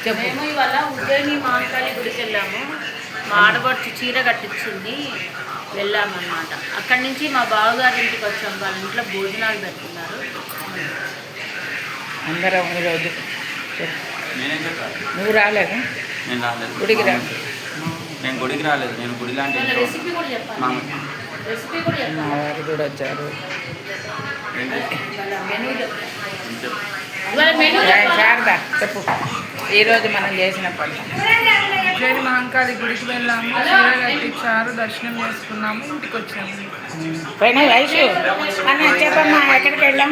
చెప్పు. మేము ఇవాళ ఉజ్జయిని మహంకాళి గుడికి వెళ్ళాము. మా ఆడపడుచు చీర కట్టించింది, వెళ్ళామన్నమాట. అక్కడి నుంచి మా బావగారి ఇంటికి వచ్చాం. వాళ్ళ ఇంట్లో భోజనాలు పెడుతున్నారు. అందరం ఈరోజు నువ్వు రాలేదు? నేను రాలేదు. గుడికి రా. నేను గుడికి రాలేదు. నేను గుడి లాంటి రెసిపీ కూడా చెప్పాలి. రెసిపీ కూడా మా చెప్పాలి. వారు కూడా వచ్చారు. మెనూ చెప్పాలి. ఇవాళ మెనూ శారదా చెప్పు, ఈరోజు మనం చేసిన పని. ఉజ్జయిని మహంకాళి గుడికి వెళ్ళాము, చీర కట్టించారు, దర్శనం చేసుకున్నాము, ఇంటికి వచ్చాము. పైన వయసు అని చెప్పమ్మా, ఎక్కడికి వెళ్ళాం?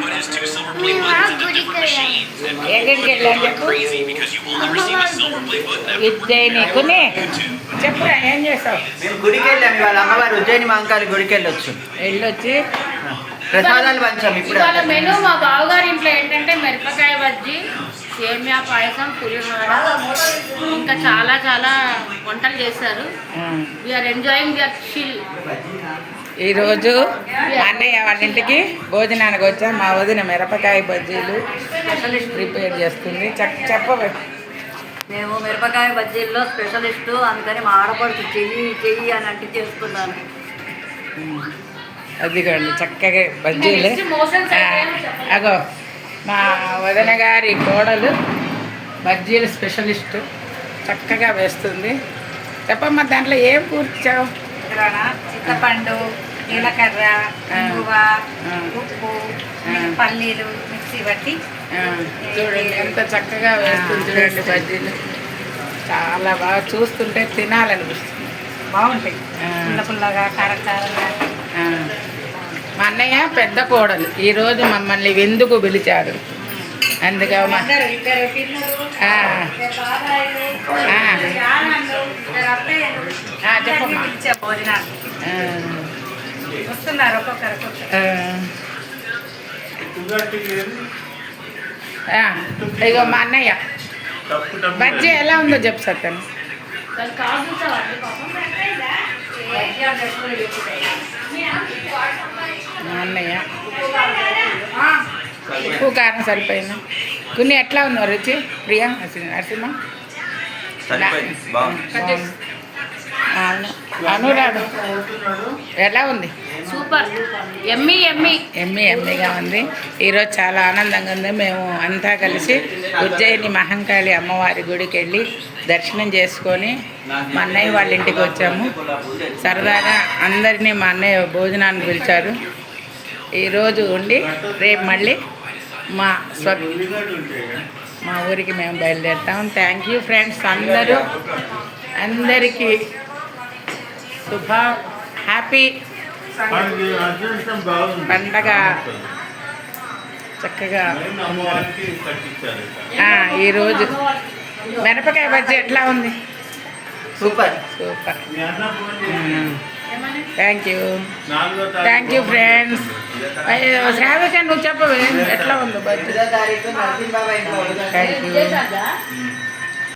ఎక్కడికి వెళ్ళాం చెప్పు. ఉజ్జయినికుని చెప్పురా, ఏం చేస్తావు? మేము గుడికి వెళ్ళాము ఇవాళ. అమ్మవారు ఉజ్జయిని మహంకాళి గుడికి వెళ్ళొచ్చి ప్రసాదాలు పంచాము. ఇప్పుడు ఇవాళ మెనూ మా బావగారి ఇంట్లో ఏంటంటే మిరపకాయ బజ్జీ, సేమియా పాయసం, పులిహోర, ఇంకా చాలా చాలా వంటలు చేశారు. We are enjoying their chill. ఈరోజు మా అన్నయ్య వాళ్ళ ఇంటికి భోజనానికి వచ్చాం. మా వదిన మిరపకాయ బజ్జీలు ప్రిపేర్ చేస్తుంది. చెప్పవే. మేము మిరపకాయ బజ్జీల్లో స్పెషలిస్టు, అందుకని మా ఆడపడుచు చెయ్యి అని అంటే చేసుకున్నాను. అదిగోండి చక్కగా బజ్జీలు. అగో మా వదిన గారి కోడలు బజ్జీలు స్పెషలిస్టు, చక్కగా వేస్తుంది. చెప్పమ్మా, దాంట్లో ఏం కూర్చావు? చింతపండు, జీలకర్ర, ఇంగువ, ఉప్పు, పల్లీలు మిక్సీ పట్టి చూడండి ఎంత చక్కగా వేస్తుంది. చూడండి బజ్జీలు చాలా బాగా, చూస్తుంటే తినాలనిపిస్తుంది. బాగుంటాయి, పుల్ల పుల్లగా, కారకారంగా. మా అన్నయ్య పెద్ద కోడలు ఈరోజు మమ్మల్ని విందుకు పిలిచారు. అందుకే వస్తున్నారు ఒక్కొక్కరు. ఇగో మా అన్నయ్య బజ్జీ ఎలా ఉందో చెప్పు సత్తను. మా అన్నయ్య ఉప్పు కారం సరిపోయిందా? కొన్ని ఎట్లా ఉన్నావు రుచి? ప్రియా నరసింహ అనురాధ ఎలా ఉంది? సూపర్, ఎమ్మీ ఎమ్మీ ఎమ్మీగా ఉంది. ఈరోజు చాలా ఆనందంగా ఉంది. మేము అంతా కలిసి ఉజ్జయిని మహంకాళి అమ్మవారి గుడికి వెళ్ళి దర్శనం చేసుకొని మా అన్నయ్య వాళ్ళ ఇంటికి వచ్చాము. సరదాగా అందరినీ మా అన్నయ్య భోజనాన్ని పిలిచారు. ఈరోజు ఉండి రేపు మళ్ళీ మా ఊరికి మేము బయలుదేరుతాం. Thank you friends. అందరికీ హ్యాపీ పండగ. చక్కగా ఈరోజు మిరపకాయ బజ్జీ ఎట్లా ఉంది? Super. Thank you friends. Shravika నువ్వు చెప్పవే ఎట్లా ఉందో బజ్జీ? తారీఖు నరసింహబాబు ఇంట్లో థ్యాంక్ యూ.